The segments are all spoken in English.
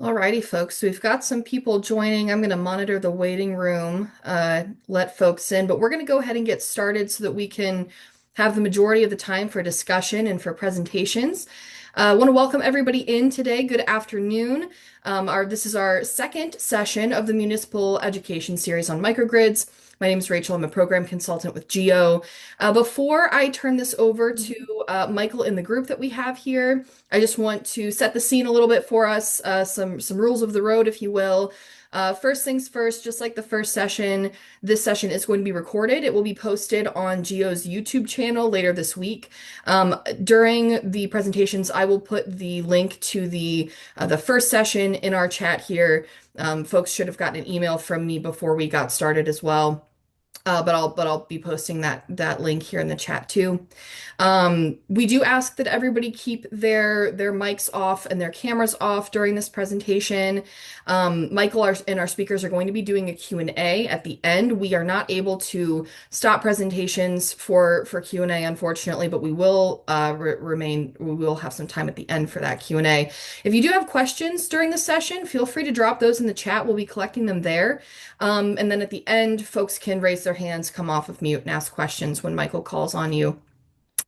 Alrighty, folks. So we've got some people joining. I'm going to monitor the waiting room, let folks in, but we're going to go ahead and get started so that we can have the majority of the time for discussion and for presentations. I want to welcome everybody in today. Good afternoon. This is our second session of the Municipal Education Series on microgrids. My name is Rachel. I'm a program consultant with GEO. Before I turn this over to Michael in the group that we have here, I just want to set the scene a little bit for us, some rules of the road, if you will. First things first, just like the first session, this session is going to be recorded. It will be posted on Geo's YouTube channel later this week. During the presentations, I will put the link to the first session in our chat here. Folks should have gotten an email from me before we got started as well. But I'll be posting that link here in the chat too. We do ask that everybody keep their mics off and their cameras off during this presentation. Michael and our speakers are going to be doing a Q&A at the end. We are not able to stop presentations for Q&A, unfortunately, but we will we will have some time at the end for that Q&A. If you do have questions during the session, feel free to drop those in the chat. We'll be collecting them there. And then at the end, folks can raise their hands, come off of mute, and ask questions when Michael calls on you.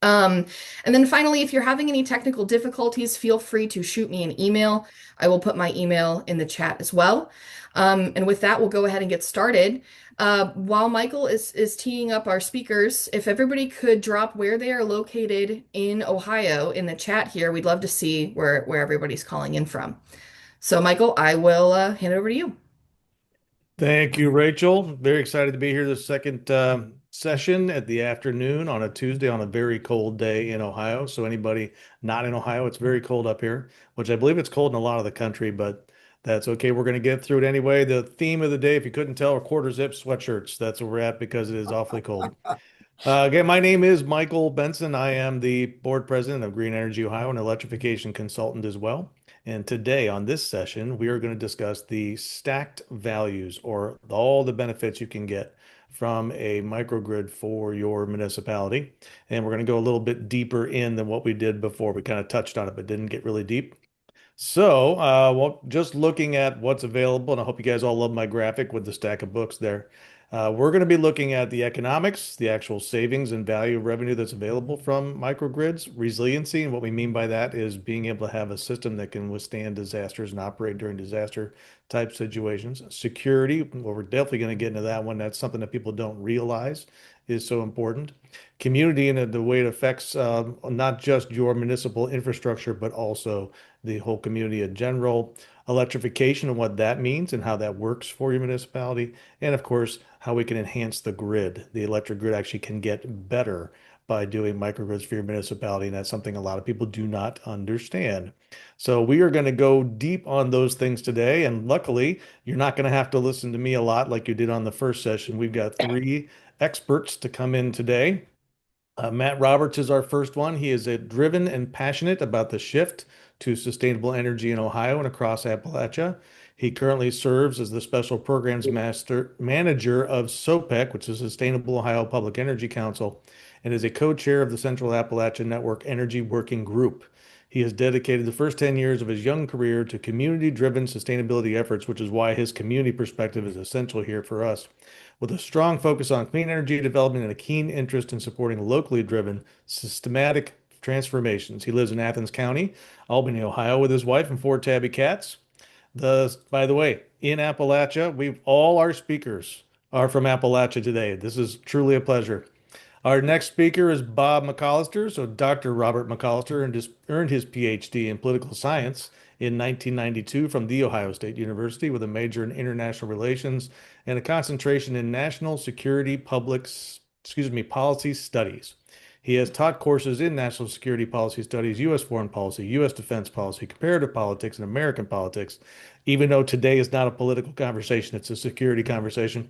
Um, and then finally, if you're having any technical difficulties, feel free to shoot me an email. I will put my email in the chat as well. And with that, we'll go ahead and get started. While Michael is teeing up our speakers, if everybody could drop where they are located in Ohio in the chat here, we'd love to see where everybody's calling in from. So, Michael, I will hand it over to you. Thank you, Rachel. Very excited to be here this second session at the afternoon on a Tuesday on a very cold day in Ohio. So anybody not in Ohio, it's very cold up here, which I believe it's cold in a lot of the country, but that's okay. We're going to get through it anyway. The theme of the day, if you couldn't tell, are quarter zip sweatshirts. That's where we're at because it is awfully cold. Again, my name is Michael Benson. I am the board president of Green Energy Ohio and electrification consultant as well. And today on this session, we are going to discuss the stacked values or all the benefits you can get from a microgrid for your municipality. And we're going to go a little bit deeper in than what we did before. We kind of touched on it, but didn't get really deep. So, well, just looking at what's available, and I hope you guys all love my graphic with the stack of books there. We're going to be looking at the economics, the actual savings and value of revenue that's available from microgrids, resiliency, and what we mean by that is being able to have a system that can withstand disasters and operate during disaster type situations. Security, well, we're definitely going to get into that one. That's something that people don't realize is so important. Community and the way it affects not just your municipal infrastructure, but also the whole community in general, electrification and what that means and how that works for your municipality, and of course, how we can enhance the grid. The electric grid actually can get better by doing microgrids for your municipality, and that's something a lot of people do not understand. So we are going to go deep on those things today, and luckily, you're not going to have to listen to me a lot like you did on the first session. We've got three experts to come in today. Matt Roberts is our first one. He is driven and passionate about the shift to sustainable energy in Ohio and across Appalachia. He currently serves as the Special Programs Manager of SOPEC, which is Sustainable Ohio Public Energy Council, and is a co-chair of the Central Appalachian Network Energy Working Group. He has dedicated the first 10 years of his young career to community-driven sustainability efforts, which is why his community perspective is essential here for us. With a strong focus on clean energy development and a keen interest in supporting locally driven, systematic transformations. He lives in Athens County, Albany, Ohio, with his wife and four tabby cats. By the way, in Appalachia, all our speakers are from Appalachia today. This is truly a pleasure. Our next speaker is Bob McCollister. So Dr. Robert McCollister earned his PhD in political science in 1992 from The Ohio State University with a major in international relations and a concentration in national security policy studies. He has taught courses in national security policy studies, U.S. foreign policy, U.S. defense policy, comparative politics, and American politics. Even though today is not a political conversation, it's a security conversation.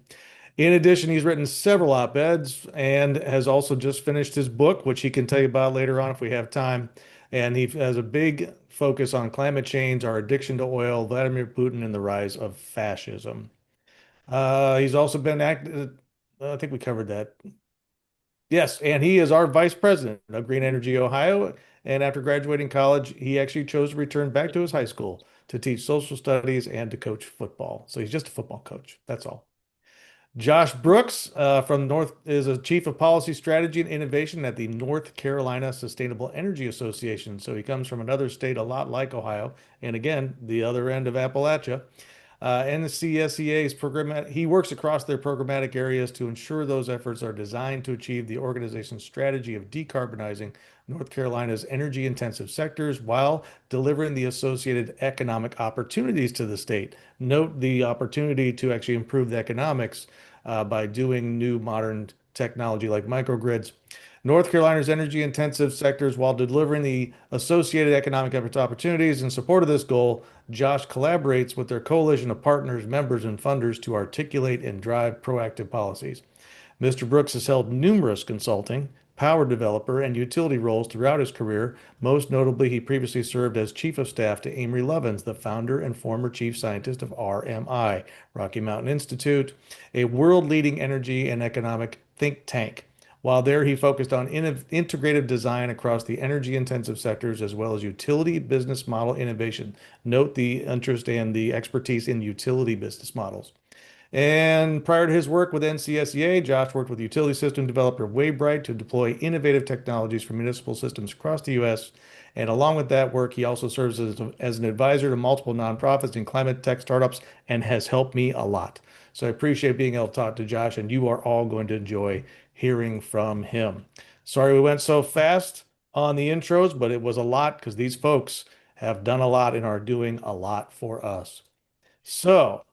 In addition, he's written several op-eds and has also just finished his book, which he can tell you about later on if we have time. And he has a big focus on climate change, our addiction to oil, Vladimir Putin, and the rise of fascism. He's also been active. I think we covered that. Yes, and he is our vice president of Green Energy Ohio. And after graduating college, he actually chose to return back to his high school to teach social studies, and to coach football. So he's just a football coach. That's all. Josh Brooks from North is a chief of policy strategy and innovation at the North Carolina Sustainable Energy Association. So he comes from another state a lot like Ohio, and again, the other end of Appalachia. And the CSEA's program, he works across their programmatic areas to ensure those efforts are designed to achieve the organization's strategy of decarbonizing North Carolina's energy intensive sectors while delivering the associated economic opportunities to the state. Note the opportunity to actually improve the economics by doing new modern technology like microgrids. North Carolina's energy intensive sectors while delivering the associated economic opportunities in support of this goal. Josh collaborates with their coalition of partners, members, and funders to articulate and drive proactive policies. Mr. Brooks has held numerous consulting, power developer, and utility roles throughout his career. Most notably, he previously served as chief of staff to Amory Lovins, the founder and former chief scientist of RMI, Rocky Mountain Institute, a world-leading energy and economic think tank. While there, he focused on integrative design across the energy-intensive sectors as well as utility business model innovation. Note the interest and the expertise in utility business models. And prior to his work with NCSEA, Josh worked with utility system developer Wavebright to deploy innovative technologies for municipal systems across the U.S. And along with that work, he also serves as an advisor to multiple nonprofits and climate tech startups and has helped me a lot. So I appreciate being able to talk to Josh, and you are all going to enjoy hearing from him. Sorry we went so fast on the intros, but it was a lot because these folks have done a lot and are doing a lot for us. So,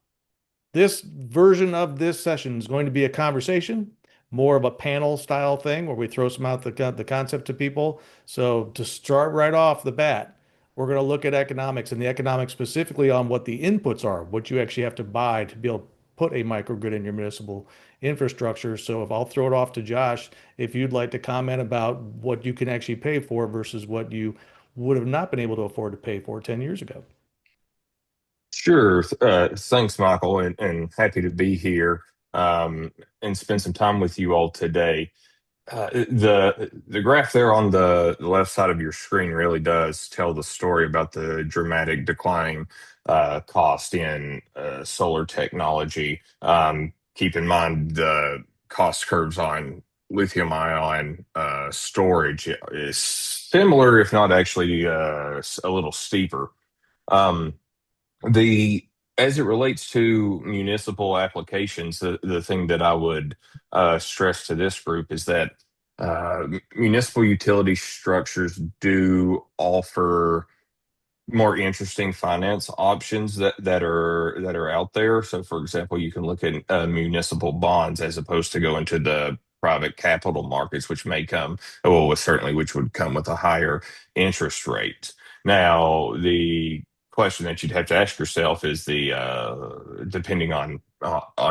this version of this session is going to be a conversation, more of a panel style thing where we throw some out the concept to people. So to start right off the bat, we're going to look at economics and the economics specifically on what the inputs are, what you actually have to buy to be able to put a microgrid in your municipal infrastructure. So if I'll throw it off to Josh, if you'd like to comment about what you can actually pay for versus what you would have not been able to afford to pay for 10 years ago. Sure. Thanks, Michael, and happy to be here and spend some time with you all today. The graph there on the left side of your screen really does tell the story about the dramatic declining cost in solar technology. Keep in mind the cost curves on lithium ion storage is similar, if not actually a little steeper. Um, the As it relates to municipal applications, the thing that I would stress to this group is that municipal utility structures do offer more interesting finance options that are out there. So, for example, you can look at municipal bonds as opposed to going to the private capital markets, which may come, well, certainly which would come with a higher interest rate. Now, the question that you'd have to ask yourself is the depending on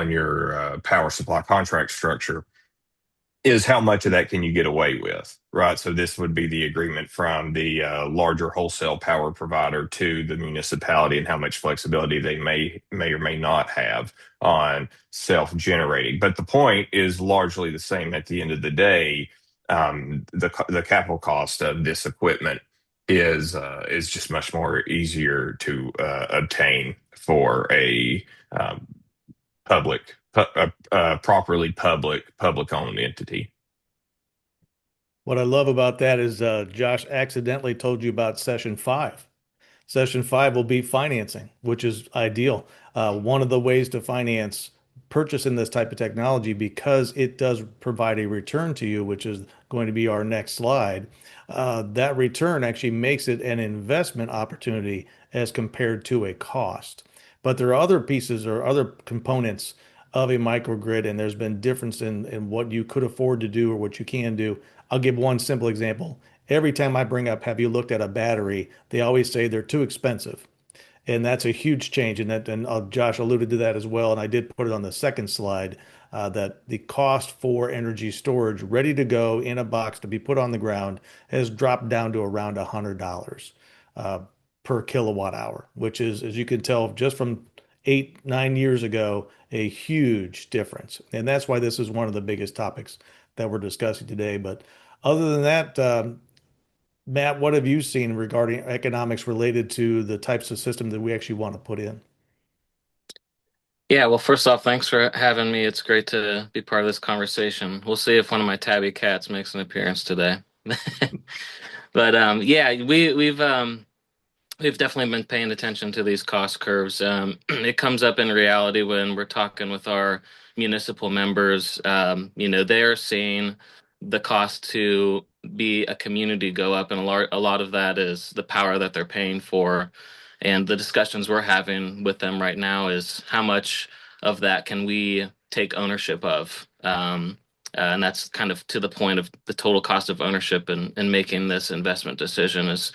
your power supply contract structure is how much of that can you get away with, right? So this would be the agreement from the larger wholesale power provider to the municipality and how much flexibility they may or may not have on self-generating. But the point is largely the same at the end of the day. The capital cost of this equipment is just much more easier to obtain for a properly public owned entity. What I love about that is Josh accidentally told you about session five. Session five will be financing, which is ideal. One of the ways to finance purchasing this type of technology, because it does provide a return to you, which is going to be our next slide. That return actually makes it an investment opportunity as compared to a cost. But there are other pieces or other components of a microgrid, and there's been difference in what you could afford to do or what you can do. I'll give one simple example. Every time I bring up, have you looked at a battery? They always say they're too expensive. And that's a huge change. And Josh alluded to that as well. And I did put it on the second slide that the cost for energy storage ready to go in a box to be put on the ground has dropped down to around $100 uh, per kilowatt hour, which is, as you can tell, just from 8, 9 years ago, a huge difference. And that's why this is one of the biggest topics that we're discussing today. But other than that, Matt, what have you seen regarding economics related to the types of system that we actually want to put in? Yeah, well, first off, thanks for having me. It's great to be part of this conversation. We'll see if one of my tabby cats makes an appearance today. But yeah, we've definitely been paying attention to these cost curves. It comes up in reality when we're talking with our municipal members. They're seeing the cost to be a community go up, and a lot of that is the power that they're paying for. And the discussions we're having with them right now is how much of that can we take ownership of? And that's kind of to the point of the total cost of ownership and making this investment decision is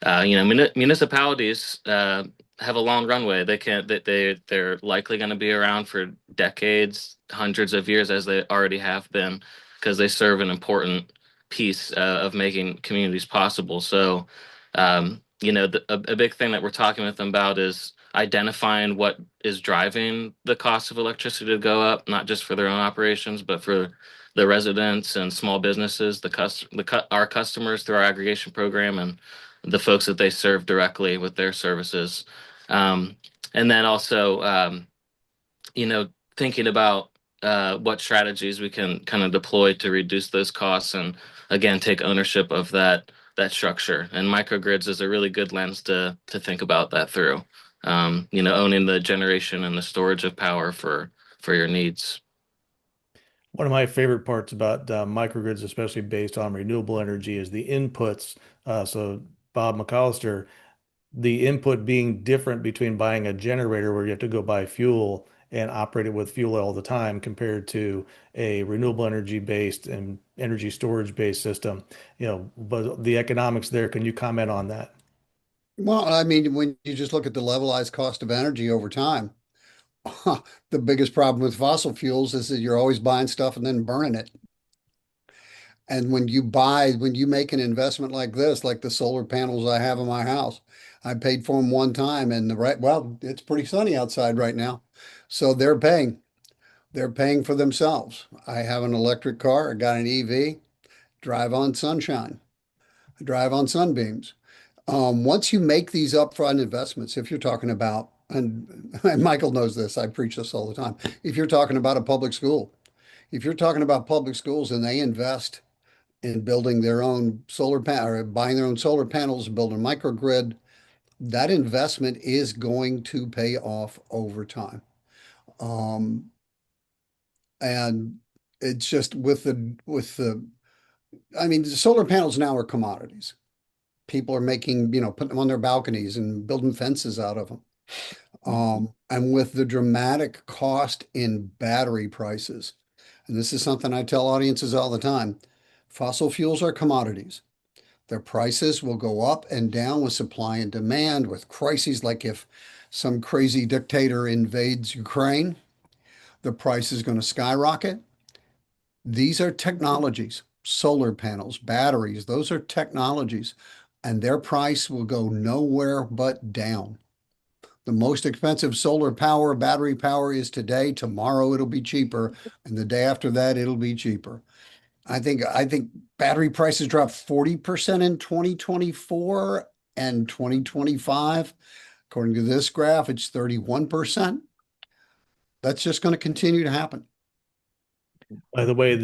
municipalities have a long runway. They're likely going to be around for decades, hundreds of years, as they already have been, because they serve an important piece of making communities possible. So, a big thing that we're talking with them about is identifying what is driving the cost of electricity to go up, not just for their own operations, but for the residents and small businesses, our customers through our aggregation program, and the folks that they serve directly with their services. Um, and then also, thinking about what strategies we can kind of deploy to reduce those costs and again take ownership of that structure. And microgrids is a really good lens to think about that through. Owning the generation and the storage of power for your needs. One of my favorite parts about microgrids, especially based on renewable energy, is the inputs. So Bob McAllister, the input being different between buying a generator where you have to go buy fuel and operate it with fuel all the time compared to a renewable energy based and energy storage based system. But the economics there, can you comment on that? Well, I mean, when you just look at the levelized cost of energy over time, the biggest problem with fossil fuels is that you're always buying stuff and then burning it. And when you make an investment like this, like the solar panels I have in my house, I paid for them one time and well, it's pretty sunny outside right now. So they're paying for themselves. I have an electric car, I got an EV, drive on sunshine, drive on sunbeams. Once you make these upfront investments, if you're talking about, and Michael knows this, I preach this all the time. If you're talking about a public school, if you're talking about public schools and they invest in building their own solar panel or buying their own solar panels, building a microgrid, that investment is going to pay off over time. Um, and it's just I mean, the solar panels now are commodities. People are making, putting them on their balconies and building fences out of them. And with the dramatic cost in battery prices, and this is something I tell audiences all the time, fossil fuels are commodities. Their prices will go up and down with supply and demand, with crises like if some crazy dictator invades Ukraine, the price is going to skyrocket. These are technologies, solar panels, batteries, those are technologies, and their price will go nowhere but down. The most expensive solar power, battery power is today. Tomorrow it'll be cheaper, and the day after that it'll be cheaper. I think battery prices dropped 40% in 2024 and 2025. According to this graph, it's 31%. That's just going to continue to happen. By the way,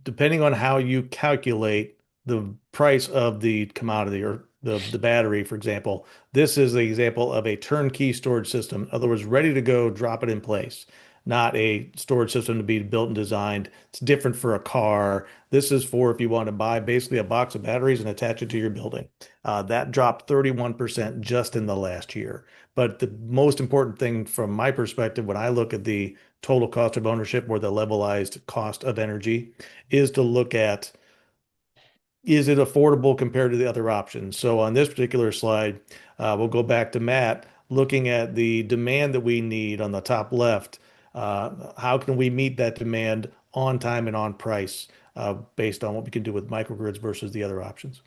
depending on how you calculate the price of the commodity or the battery, for example, this is the example of a turnkey storage system. In other words, ready to go, drop it in place, not a storage system to be built and designed. It's different for a car. This is for if you want to buy basically a box of batteries and attach it to your building. That dropped 31% just in the last year. But the most important thing from my perspective, when I look at the total cost of ownership or the levelized cost of energy, is to look at, is it affordable compared to the other options? So on this particular slide, we'll go back to Matt, looking at the demand that we need on the top left. How can we meet that demand on time and on price based on what we can do with microgrids versus the other options?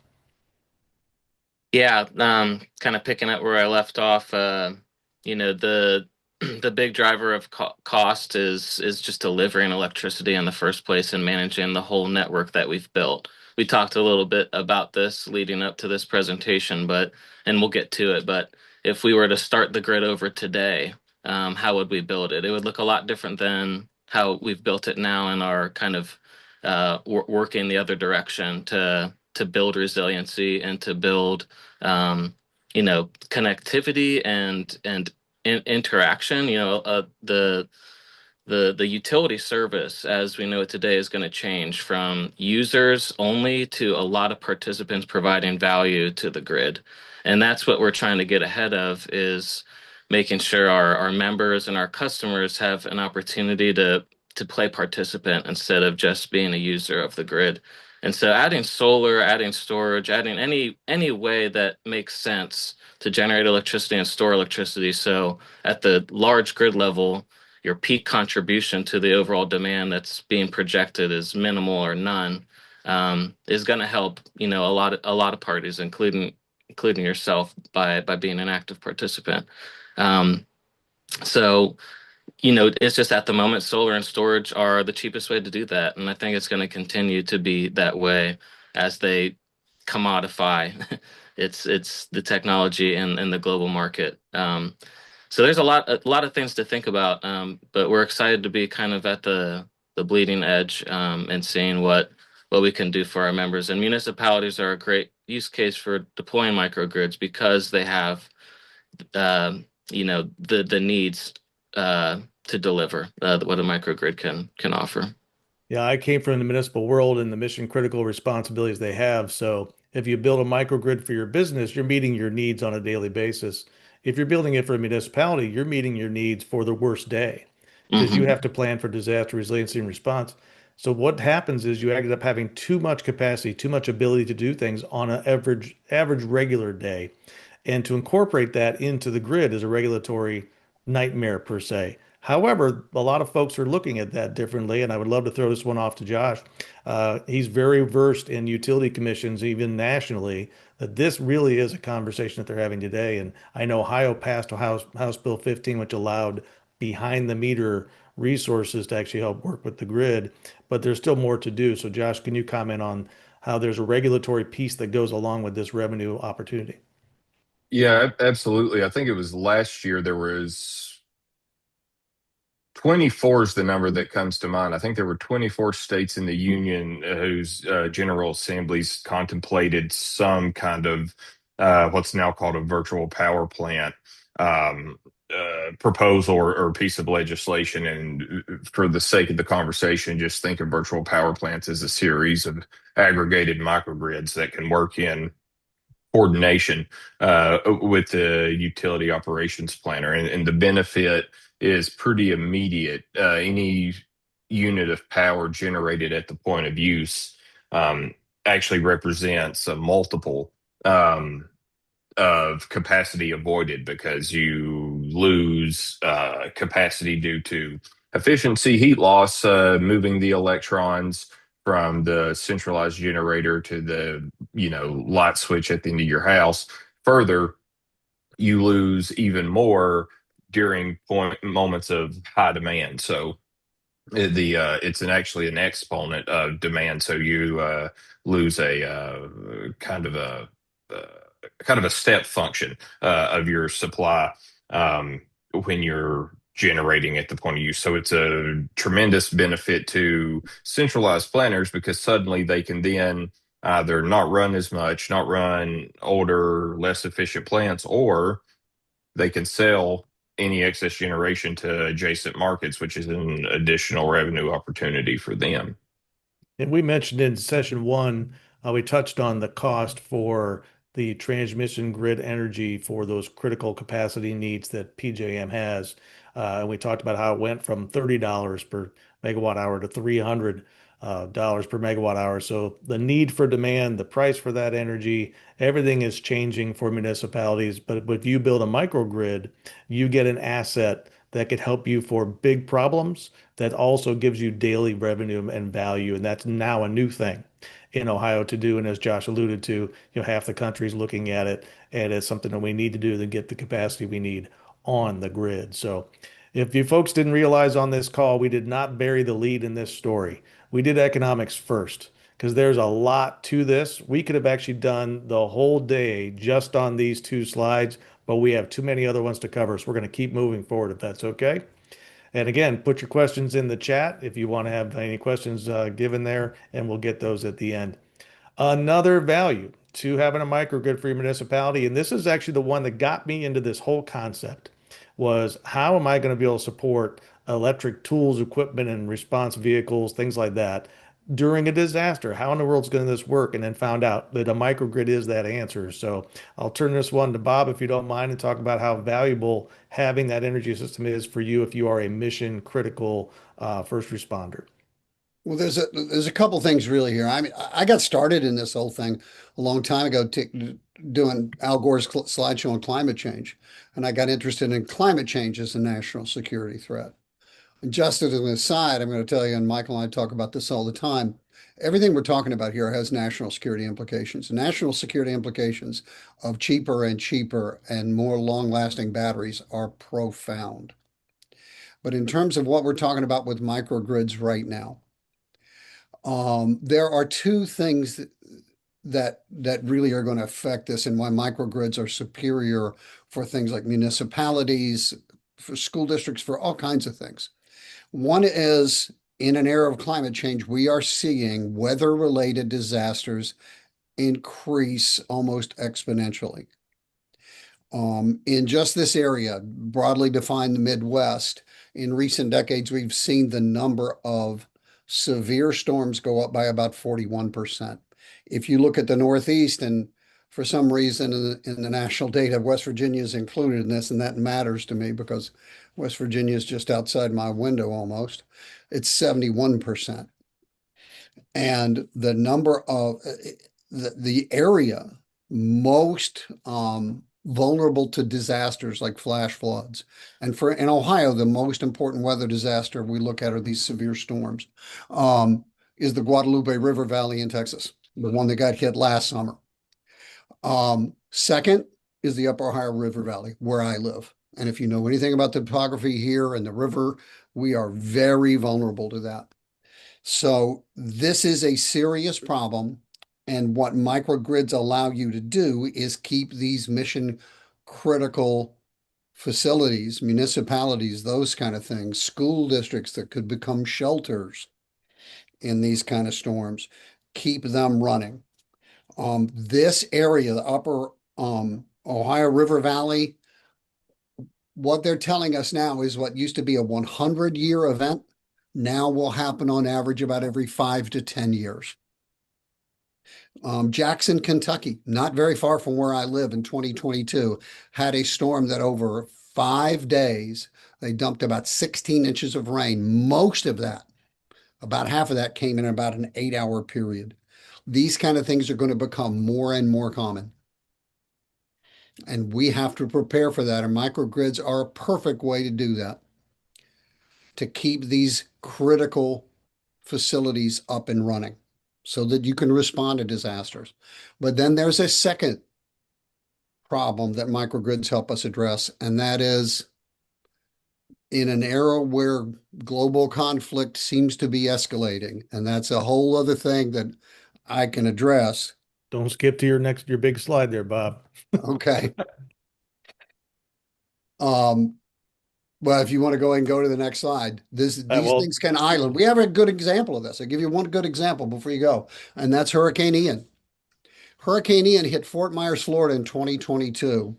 Yeah, kind of picking up where I left off. The the big driver of cost is just delivering electricity in the first place and managing the whole network that we've built. we talked a little bit about this leading up to this presentation, but and we'll get to it. But if we were to start the grid over today, how would we build it? It would look a lot different than how we've built it now and are kind of working the other direction to build resiliency and to build connectivity and interaction. The utility service as we know it today is going to change from users only to a lot of participants providing value to the grid. And that's what we're trying to get ahead of is making sure our members and our customers have an opportunity to play participant instead of just being a user of the grid. And so adding solar, adding storage, adding any way that makes sense to generate electricity and store electricity. So at the large grid level, your peak contribution to the overall demand that's being projected is minimal or none, is going to help, a lot of parties, including yourself by being an active participant. Um, so, it's just at the moment, solar and storage are the cheapest way to do that. And I think it's going to continue to be that way as they commodify. It's the technology and the global market. So there's a lot of things to think about, but we're excited to be kind of at the bleeding edge, and seeing what we can do for our members. And municipalities are a great use case for deploying microgrids because they have the needs to deliver what a microgrid can offer. Yeah, I came from the municipal world and the mission critical responsibilities they have. So if you build a microgrid for your business, you're meeting your needs on a daily basis. If you're building it for a municipality, you're meeting your needs for the worst day because you Hmm. have to plan for disaster resiliency and response. So what happens is you end up having too much capacity, too much ability to do things on an average regular day. And to incorporate that into the grid is a regulatory nightmare per se. However, a lot of folks are looking at that differently, and I would love to throw this one off to Josh. He's very versed in utility commissions, even nationally, that this really is a conversation that they're having today. And I know Ohio passed House Bill 15, which allowed behind the meter resources to actually help work with the grid, but there's still more to do. So, Josh, can you comment on how there's a regulatory piece that goes along with this revenue opportunity? Yeah, absolutely. I think it was last year there was 24 is the number that comes to mind. I think there were 24 states in the union whose general assemblies contemplated some kind of what's now called a virtual power plant um, proposal or piece of legislation. And for the sake of the conversation, just think of virtual power plants as a series of aggregated microgrids that can work in coordination with the utility operations planner. And the benefit is pretty immediate. Any unit of power generated at the point of use actually represents a multiple um, of capacity avoided because you lose capacity due to efficiency, heat loss, moving the electrons from the centralized generator to the light switch at the end of your house. Further, you lose even more during point moments of high demand. So the it's actually an exponent of demand. So you lose a uh, kind of a step function of your supply when you're generating at the point of use. So it's a tremendous benefit to centralized planners because suddenly they can then either not run as much, not run older, less efficient plants, or they can sell any excess generation to adjacent markets, which is an additional revenue opportunity for them. And we mentioned in session one, we touched on the cost for the transmission grid energy for those critical capacity needs that PJM has. And we talked about how it went from $30 per megawatt hour to $300 per megawatt hour. So the need for demand, the price for that energy, everything is changing for municipalities. But if you build a microgrid, you get an asset that could help you for big problems that also gives you daily revenue and value. And that's now a new thing in Ohio to do. And as Josh alluded to, half the country is looking at it, and it's something that we need to do to get the capacity we need on the grid. So if you folks didn't realize on this call, we did not bury the lead in this story. We did economics first because there's a lot to this. We could have actually done the whole day just on these two slides, but we have too many other ones to cover. So we're going to keep moving forward if that's okay. And again, put your questions in the chat if you want to have any questions given there, and we'll get those at the end. Another value to having a microgrid for your municipality, and this is actually the one that got me into this whole concept, was how am I going to be able to support electric tools, equipment, and response vehicles, things like that during a disaster? How in the world is going to this work? And then found out that a microgrid is that answer. So I'll turn this one to Bob, if you don't mind, and talk about how valuable having that energy system is for you if you are a mission critical first responder. Well, there's a couple things really here. I mean, I got started in this whole thing a long time ago, doing Al Gore's slideshow on climate change, and I got interested in climate change as a national security threat. And just as an aside, I'm going to tell you, and Michael and I talk about this all the time. Everything we're talking about here has national security implications. National security implications of cheaper and cheaper and more long-lasting batteries are profound. But in terms of what we're talking about with microgrids right now, there are two things that really are going to affect this and why microgrids are superior for things like municipalities, for school districts, for all kinds of things. One is in an era of climate change, we are seeing weather-related disasters increase almost exponentially. In just this area, broadly defined the Midwest, in recent decades, we've seen the number of severe storms go up by about 41%. If you look at the Northeast, and for some reason in the national data, West Virginia is included in this, and that matters to me because West Virginia is just outside my window almost. It's 71%. And the number of the area most vulnerable to disasters like flash floods. And in Ohio, the most important weather disaster we look at are these severe storms, is the Guadalupe River Valley in Texas, the one that got hit last summer. Second is the Upper Ohio River Valley, where I live. And if you know anything about the topography here and the river, we are very vulnerable to that. So this is a serious problem. And what microgrids allow you to do is keep these mission critical facilities, municipalities, those kind of things, school districts that could become shelters in these kind of storms, keep them running. This area, the upper Ohio River Valley, what they're telling us now is what used to be a 100-year event now will happen on average about every 5 to 10 years. Jackson, Kentucky, not very far from where I live in 2022, had a storm that over 5 days, they dumped about 16 inches of rain. Most of that, about half of that came in about an 8-hour period. These kind of things are going to become more and more common. And we have to prepare for that. And microgrids are a perfect way to do that, to keep these critical facilities up and running so that you can respond to disasters. But then there's a second problem that microgrids help us address, and that is in an era where global conflict seems to be escalating, and that's a whole other thing that I can address. Don't skip to your big slide there, Bob. Okay. Well, if you want to go and go to the next slide, these things can island. We have a good example of this. I'll give you one good example before you go, and that's Hurricane Ian. Hurricane Ian hit Fort Myers, Florida in 2022.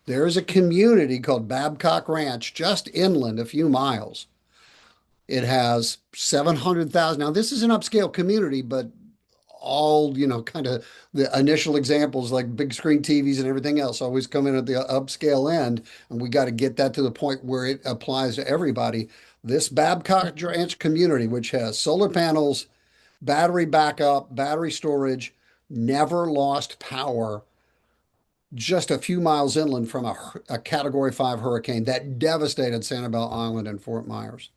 There is a community called Babcock Ranch just inland a few miles. It has 700,000. Now, this is an upscale community, but all, kind of the initial examples like big screen TVs and everything else always come in at the upscale end. And we got to get that to the point where it applies to everybody. This Babcock Ranch community, which has solar panels, battery backup, battery storage, never lost power just a few miles inland from a Category 5 hurricane that devastated Sanibel Island and Fort Myers.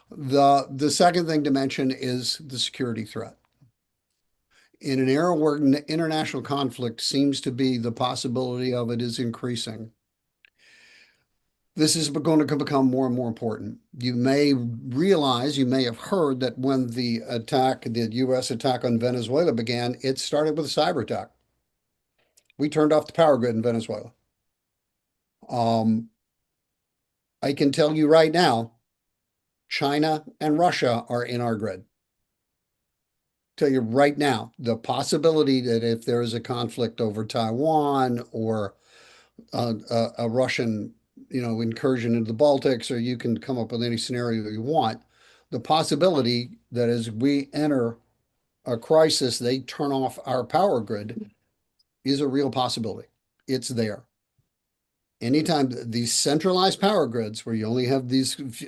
The second thing to mention is the security threat. In an era where international conflict seems to be, the possibility of it is increasing. This is going to become more and more important. You may realize, you may have heard that when the U.S. attack on Venezuela began, it started with a cyber attack. We turned off the power grid in Venezuela. I can tell you right now, China and Russia are in our grid. Tell you right now, the possibility that if there is a conflict over Taiwan or a Russian, incursion into the Baltics, or you can come up with any scenario you want, the possibility that as we enter a crisis, they turn off our power grid is a real possibility. It's there. Anytime these centralized power grids, where you only have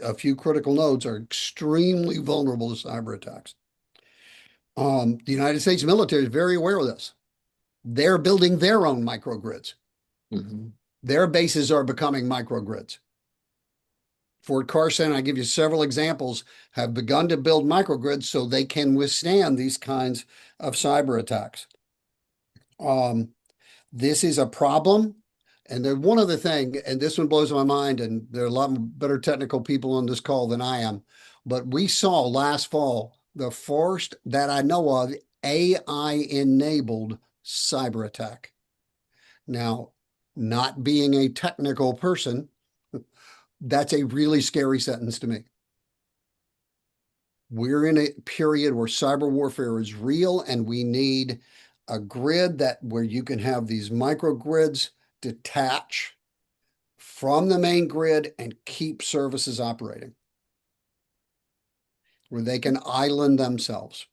a few critical nodes, are extremely vulnerable to cyber attacks. The United States military is very aware of this. They're building their own microgrids. Mm-hmm. Their bases are becoming microgrids. Fort Carson, I give you several examples, have begun to build microgrids so they can withstand these kinds of cyber attacks. This is a problem. And then one other thing, and this one blows my mind, and there are a lot better technical people on this call than I am, but we saw last fall the first that I know of AI-enabled cyber attack. Now, not being a technical person, that's a really scary sentence to me. We're in a period where cyber warfare is real, and we need a grid where you can have these microgrids detach from the main grid and keep services operating, where they can island themselves.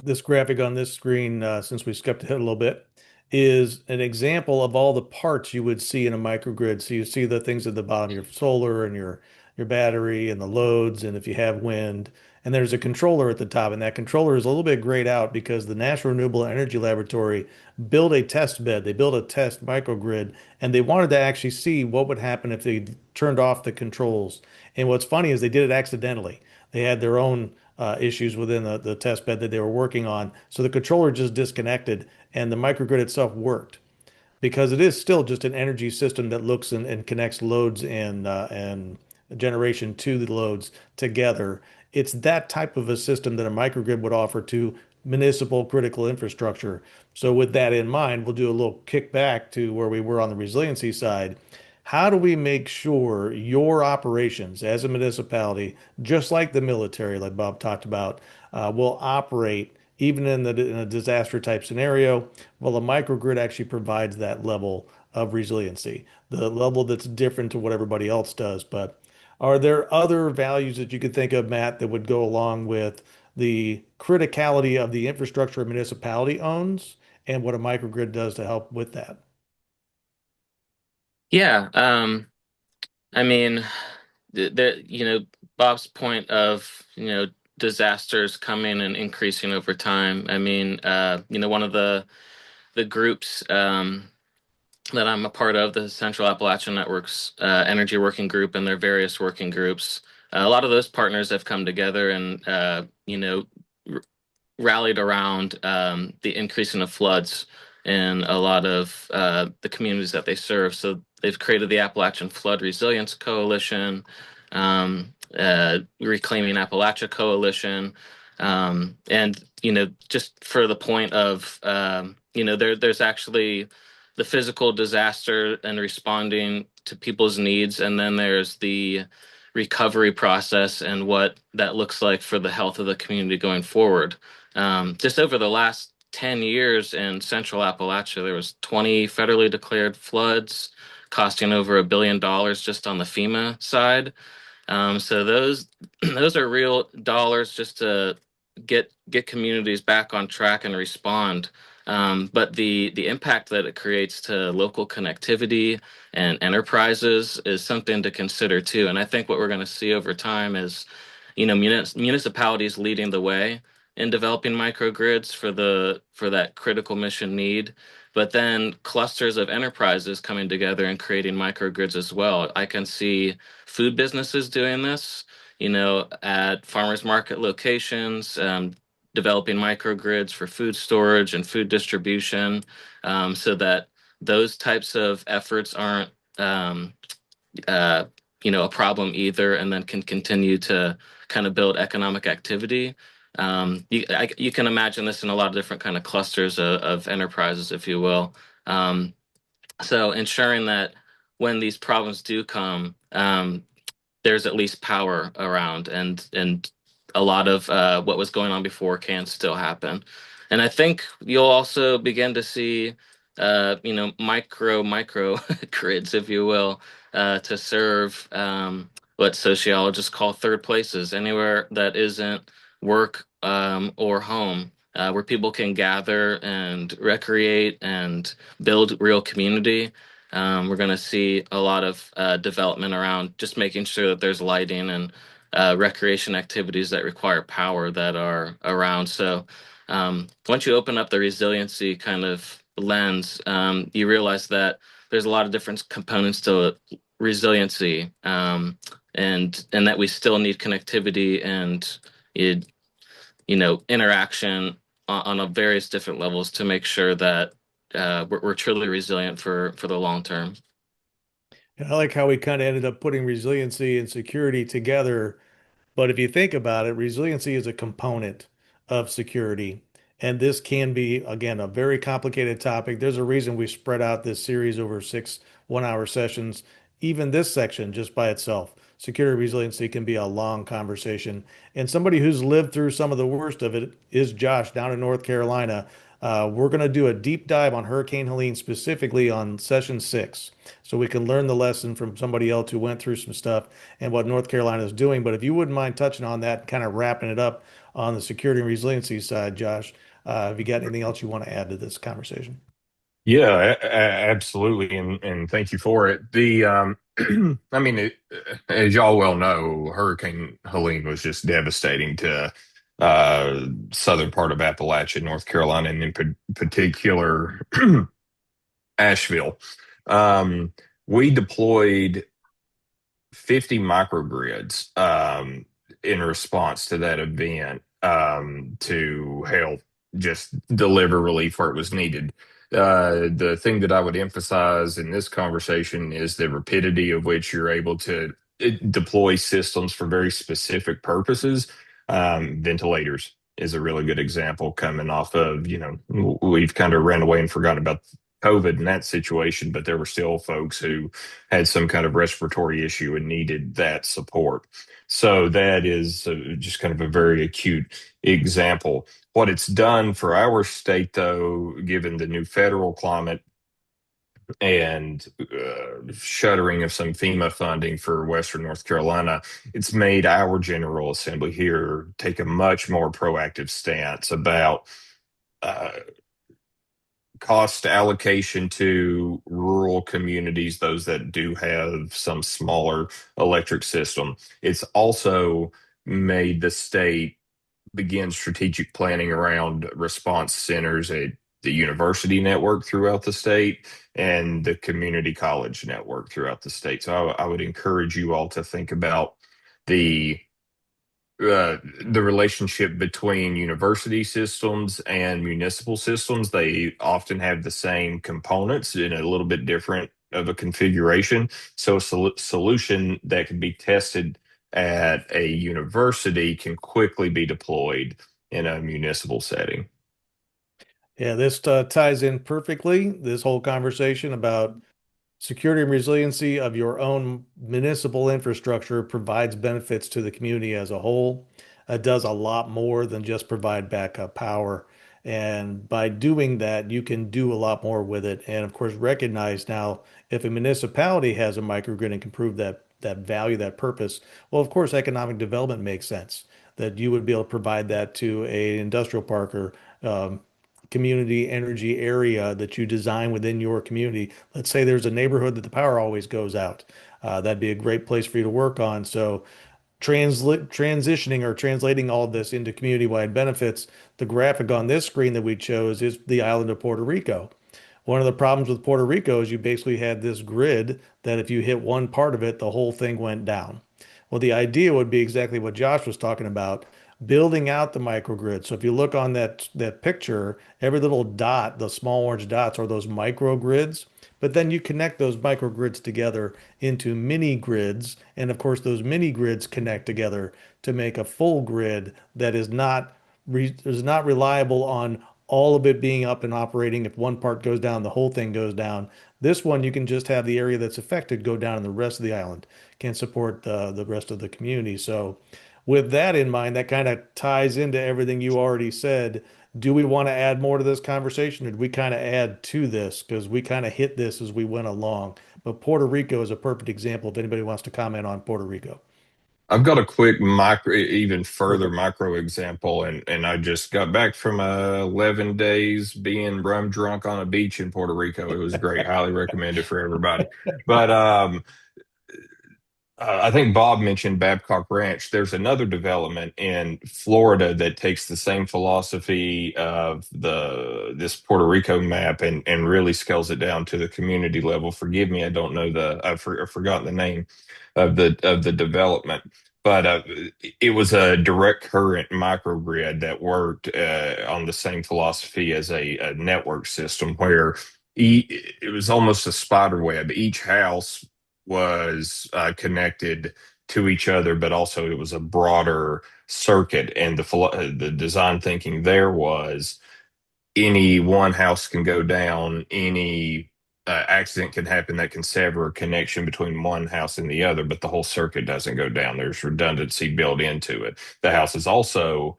This graphic on this screen, since we skipped ahead a little bit, is an example of all the parts you would see in a microgrid. So you see the things at the bottom, your solar and your battery and the loads, and if you have wind, and there's a controller at the top, and that controller is a little bit grayed out because the National Renewable Energy Laboratory built a test bed. They built a test microgrid, and they wanted to actually see what would happen if they turned off the controls. And what's funny is they did it accidentally. They had their own issues within the test bed that they were working on. So the controller just disconnected and the microgrid itself worked because it is still just an energy system that looks and connects loads and generation to the loads together. It's that type of a system that a microgrid would offer to municipal critical infrastructure. So with that in mind, we'll do a little kickback to where we were on the resiliency side. How do we make sure your operations as a municipality, just like the military, like Bob talked about, will operate even in a disaster type scenario? Well, a microgrid actually provides that level of resiliency, the level that's different to what everybody else does. But are there other values that you could think of, Matt, that would go along with the criticality of the infrastructure a municipality owns and what a microgrid does to help with that? Yeah, I mean, Bob's point of, disasters coming and increasing over time. I mean, one of the groups that I'm a part of, the Central Appalachian Network's Energy Working Group and their various working groups, a lot of those partners have come together and, rallied around the increasing of floods in a lot of the communities that they serve. So they've created the Appalachian Flood Resilience Coalition, Reclaiming Appalachia Coalition, and just for the point of there's actually the physical disaster and responding to people's needs, and then there's the recovery process and what that looks like for the health of the community going forward. Just over the last 10 years in Central Appalachia, there was 20 federally declared floods costing over $1 billion just on the FEMA side. So those those are real dollars just to get communities back on track and respond. But the impact that it creates to local connectivity and enterprises is something to consider too. And I think what we're going to see over time is, municipalities leading the way in developing microgrids for that critical mission need, but then clusters of enterprises coming together and creating microgrids as well. I can see food businesses doing this, at farmers market locations, developing microgrids for food storage and food distribution, so that those types of efforts aren't um, uh, a problem either, and then can continue to kind of build economic activity. You can imagine this in a lot of different kind of clusters of enterprises, if you will. Um, so ensuring that when these problems do come, there's at least power around, and a lot of what was going on before can still happen. And I think you'll also begin to see micro grids, if you will, to serve what sociologists call third places, anywhere that isn't work or home, where people can gather and recreate and build real community. We're going to see a lot of development around just making sure that there's lighting and recreation activities that require power that are around. So once you open up the resiliency kind of lens, you realize that there's a lot of different components to resiliency, and that we still need connectivity and it, interaction on a various different levels to make sure that we're truly resilient for the long term. I like how we kind of ended up putting resiliency and security together. But if you think about it, resiliency is a component of security. And this can be, again, a very complicated topic. There's a reason we spread out this series over 6 1-hour sessions. Even this section, just by itself, security resiliency can be a long conversation. And somebody who's lived through some of the worst of it is Josh down in North Carolina. We're going to do a deep dive on Hurricane Helene specifically on session 6, so we can learn the lesson from somebody else who went through some stuff and what North Carolina is doing. But if you wouldn't mind touching on that, kind of wrapping it up on the security and resiliency side, Josh, have you got anything else you want to add to this conversation? Yeah, absolutely, and thank you for it. I mean, as y'all well know, Hurricane Helene was just devastating to southern part of Appalachia, North Carolina, and in particular Asheville. Um, we deployed 50 microgrids in response to that event to help just deliver relief where it was needed. The thing that I would emphasize in this conversation is the rapidity of which you're able to deploy systems for very specific purposes. Ventilators is a really good example coming off of, we've kind of ran away and forgotten about COVID in that situation, but there were still folks who had some kind of respiratory issue and needed that support. So that is just kind of a very acute example. What it's done for our state, though, given the new federal climate and shuttering of some FEMA funding for Western North Carolina, it's made our General Assembly here take a much more proactive stance about uh, cost allocation to rural communities, those that do have some smaller electric system. It's also made the state begin strategic planning around response centers at the university network throughout the state and the community college network throughout the state. So I would encourage you all to think about the the relationship between university systems and municipal systems. They often have the same components in a little bit different of a configuration. So a solution that can be tested at a university can quickly be deployed in a municipal setting. Yeah, this ties in perfectly. This whole conversation about security and resiliency of your own municipal infrastructure provides benefits to the community as a whole. It does a lot more than just provide backup power. And by doing that, you can do a lot more with it. And of course, recognize now if a municipality has a microgrid and can prove that value, that purpose, well, of course, economic development makes sense. That you would be able to provide that to a industrial park or community energy area that you design within your community. Let's say there's a neighborhood that the power always goes out. That'd be a great place for you to work on. So transitioning or translating all of this into community-wide benefits, the graphic on this screen that we chose is the island of Puerto Rico. One of the problems with Puerto Rico is you basically had this grid that if you hit one part of it, the whole thing went down. Well, the idea would be exactly what Josh was talking about, building out the microgrid. So if you look on that picture, every little dot, the small orange dots are those microgrids. But then you connect those microgrids together into mini grids. And of course, those mini grids connect together to make a full grid that is not reliable on all of it being up and operating. If one part goes down, the whole thing goes down. This one, you can just have the area that's affected go down and the rest of the island can support the rest of the community. So with that in mind, that kind of ties into everything you already said. Do we want to add more to this conversation, or did we kind of add to this? Because we kind of hit this as we went along. But Puerto Rico is a perfect example if anybody wants to comment on Puerto Rico. I've got a quick micro, even further Perfect. micro example, and I just got back from 11 days being rum drunk on a beach in Puerto Rico. It was great. Highly recommended for everybody. But I think Bob mentioned Babcock Ranch. There's another development in Florida that takes the same philosophy of the this Puerto Rico map and really scales it down to the community level. Forgive me, I don't know I've forgotten the name of the development, but it was a direct current microgrid that worked on the same philosophy as a network system where it was almost a spider web. Each house was connected to each other, but also it was a broader circuit. And the design thinking there was any one house can go down, any accident can happen that can sever a connection between one house and the other, but the whole circuit doesn't go down. There's redundancy built into it. The houses also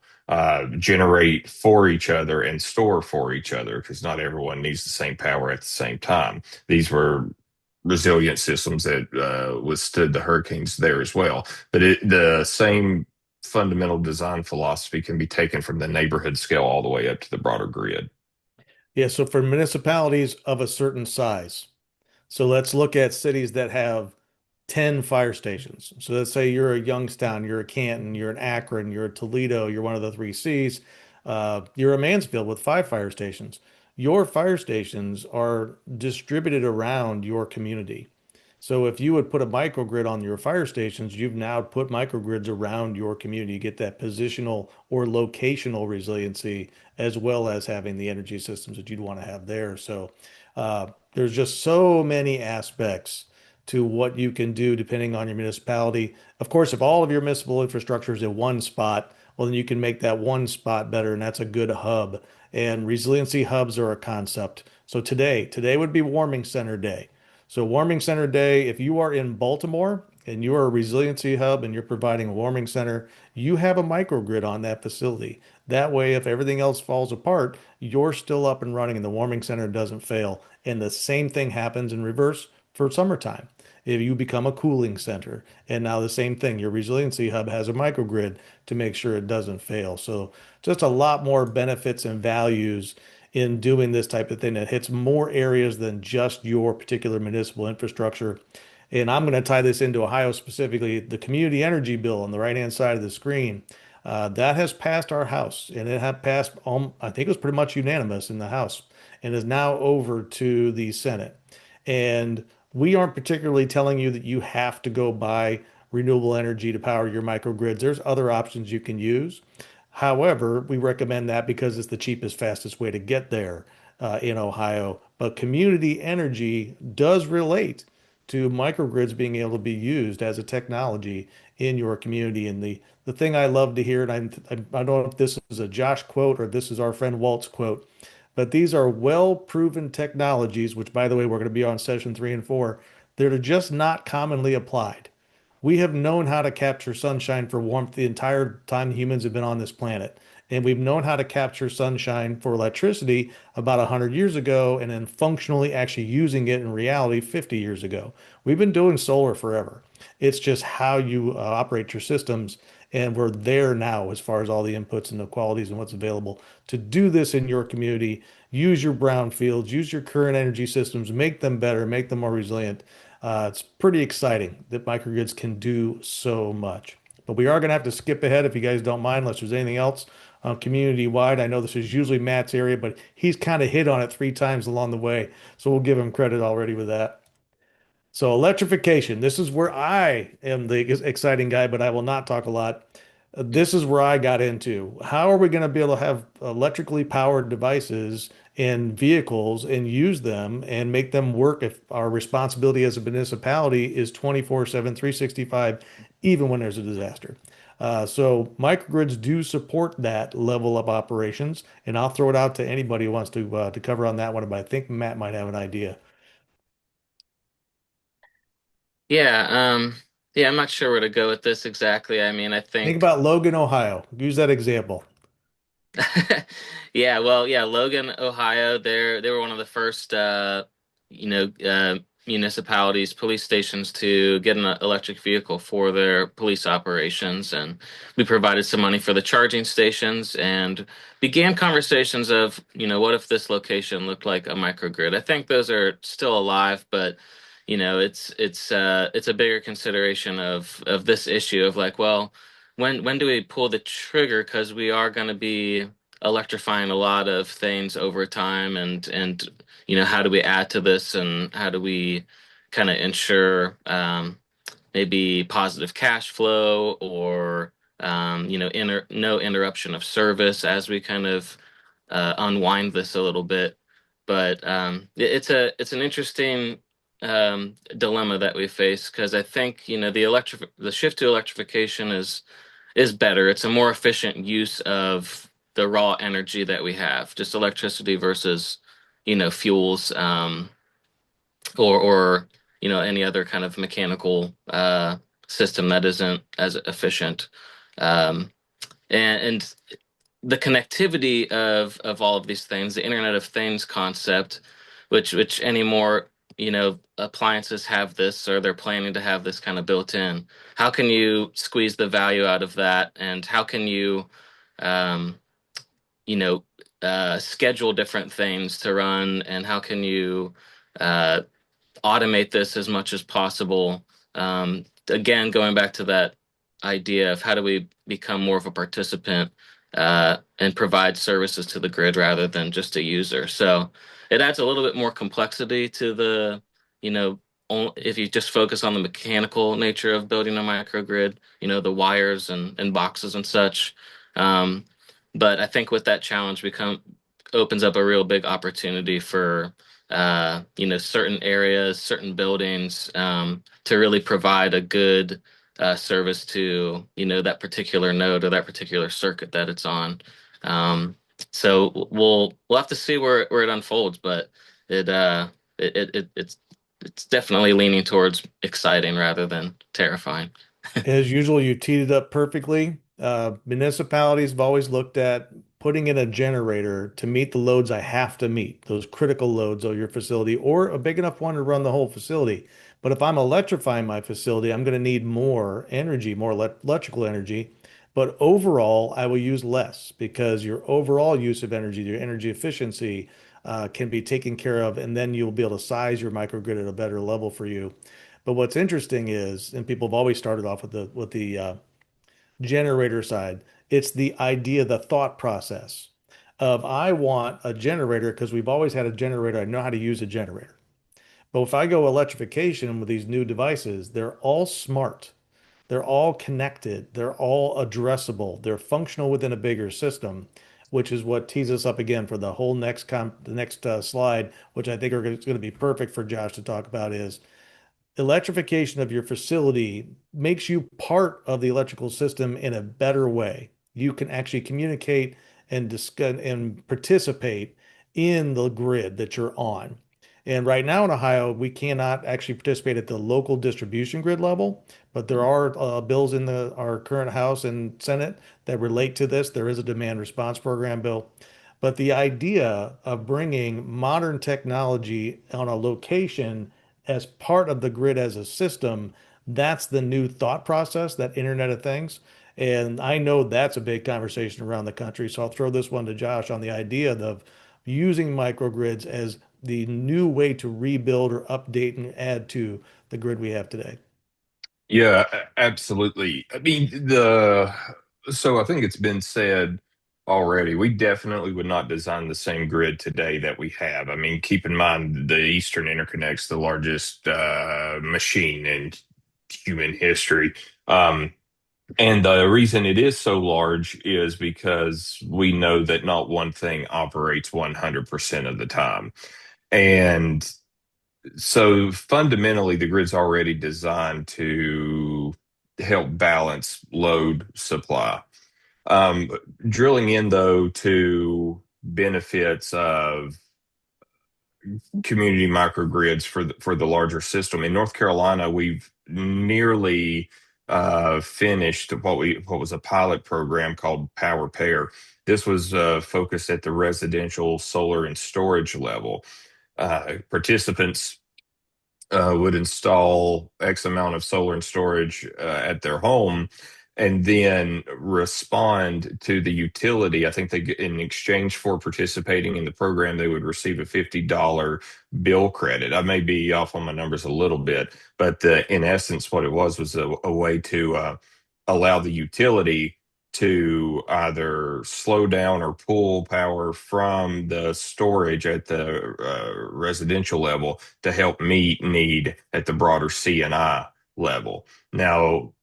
generate for each other and store for each other because not everyone needs the same power at the same time. These were resilient systems that withstood the hurricanes there as well. But the same fundamental design philosophy can be taken from the neighborhood scale all the way up to the broader grid. Yeah, so for municipalities of a certain size, so let's look at cities that have 10 fire stations. So let's say you're a Youngstown, you're a Canton, you're an Akron, you're a Toledo, you're one of the three C's, you're a Mansfield with 5 fire stations. Your fire stations are distributed around your community. So if you would put a microgrid on your fire stations, you've now put microgrids around your community. You get that positional or locational resiliency as well as having the energy systems that you'd want to have there. So there's just so many aspects to what you can do depending on your municipality. Of course, if all of your municipal infrastructure is in one spot, well, then you can make that one spot better, and that's a good hub. And resiliency hubs are a concept. So today would be warming center day. So warming center day, if you are in Baltimore and you are a resiliency hub and you're providing a warming center, you have a microgrid on that facility. That way, if everything else falls apart, you're still up and running and the warming center doesn't fail. And the same thing happens in reverse for summertime. If you become a cooling center, and now the same thing, your resiliency hub has a microgrid to make sure it doesn't fail. So just a lot more benefits and values in doing this type of thing that hits more areas than just your particular municipal infrastructure. And I'm going to tie this into Ohio specifically, the community energy bill on the right-hand side of the screen. That has passed our House, and it had passed, I think it was pretty much unanimous in the House, and is now over to the Senate. And we aren't particularly telling you that you have to go buy renewable energy to power your microgrids. There's other options you can use. However, we recommend that because it's the cheapest, fastest way to get there in Ohio. But community energy does relate to microgrids being able to be used as a technology in your community. And the thing I love to hear, and I don't know if this is a Josh quote or this is our friend Walt's quote, but these are well-proven technologies, which, by the way, we're going to be on session 3 and 4. They're just not commonly applied. We have known how to capture sunshine for warmth the entire time humans have been on this planet. And we've known how to capture sunshine for electricity about 100 years ago and then functionally actually using it in reality 50 years ago. We've been doing solar forever. It's just how you operate your systems. And we're there now as far as all the inputs and the qualities and what's available to do this in your community. Use your brownfields, use your current energy systems, make them better, make them more resilient. It's pretty exciting that microgrids can do so much. But we are going to have to skip ahead if you guys don't mind, unless there's anything else community wide. I know this is usually Matt's area, but he's kind of hit on it 3 times along the way. So we'll give him credit already with that. So electrification, this is where I am the exciting guy, but I will not talk a lot. This is where I got into. How are we going to be able to have electrically powered devices in vehicles and use them and make them work if our responsibility as a municipality is 24/7, 365, even when there's a disaster? So microgrids do support that level of operations, and I'll throw it out to anybody who wants to cover on that one, but I think Matt might have an idea. Yeah, yeah, I'm not sure where to go with this exactly. I mean, I Think think about Logan, Ohio. Use that example. Yeah, well, yeah, Logan, Ohio, they were one of the first you know, municipalities, police stations to get an electric vehicle for their police operations, and we provided some money for the charging stations and began conversations of, what if this location looked like a microgrid? I think those are still alive, but it's a bigger consideration of this issue of like, well, when do we pull the trigger? Because we are going to be electrifying a lot of things over time, and how do we add to this, and how do we kind of ensure maybe positive cash flow, or no interruption of service as we kind of unwind this a little bit. But it's an interesting dilemma that we face, because I think the shift to electrification is better. It's a more efficient use of the raw energy that we have, just electricity versus, fuels, or any other kind of mechanical system that isn't as efficient. Um, and the connectivity of all of these things, the Internet of Things concept, which any more appliances have this, or they're planning to have this kind of built in. How can you squeeze the value out of that, and how can you um, you know schedule different things to run, and how can you uh, automate this as much as possible. Again, going back to that idea of how do we become more of a participant and provide services to the grid rather than just a user. So it adds a little bit more complexity to you know, if you just focus on the mechanical nature of building a microgrid, the wires and boxes and such. Um, but I think with that challenge opens up a real big opportunity for certain areas, certain buildings, to really provide a good service to, that particular node or that particular circuit that it's on. Um, so we'll have to see where it unfolds, but it it's definitely leaning towards exciting rather than terrifying. As usual, you teed it up perfectly. Municipalities have always looked at putting in a generator to meet the loads I have to meet, those critical loads of your facility, or a big enough one to run the whole facility. But if I'm electrifying my facility, I'm going to need more energy, more electrical energy. But overall, I will use less because your overall use of energy, your energy efficiency, can be taken care of, and then you'll be able to size your microgrid at a better level for you. But what's interesting is, and people have always started off with the generator side, it's the idea, the thought process of I want a generator because we've always had a generator. I know how to use a generator. But if I go electrification with these new devices, they're all smart. They're all connected. They're all addressable. They're functional within a bigger system, which is what tees us up again for the whole the next slide, which I think is going to be perfect for Josh to talk about is electrification of your facility makes you part of the electrical system in a better way. You can actually communicate and discuss and participate in the grid that you're on. And right now in Ohio, we cannot actually participate at the local distribution grid level, but there are bills in our current House and Senate that relate to this. There is a demand response program bill. But the idea of bringing modern technology on a location as part of the grid as a system, that's the new thought process, that Internet of Things. And I know that's a big conversation around the country. So I'll throw this one to Josh on the idea of using microgrids as the new way to rebuild or update and add to the grid we have today. Yeah, absolutely. I mean, so I think it's been said already, we definitely would not design the same grid today that we have. I mean, keep in mind the Eastern Interconnect's the largest machine in human history. Um, And the reason it is so large is because we know that not one thing operates 100% of the time. And so fundamentally, the grid's already designed to help balance load supply. Um, Drilling in, though, to benefits of community microgrids for the larger system. In North Carolina, we've nearly finished what was a pilot program called Power Pair. This was focused at the residential solar and storage level. Participants would install X amount of solar and storage at their home and then respond to the utility. I think in exchange for participating in the program, they would receive a $50 bill credit. I may be off on my numbers a little bit, but in essence, what it was a way to allow the utility to either slow down or pull power from the storage at the residential level to help meet need at the broader CNI level. Now,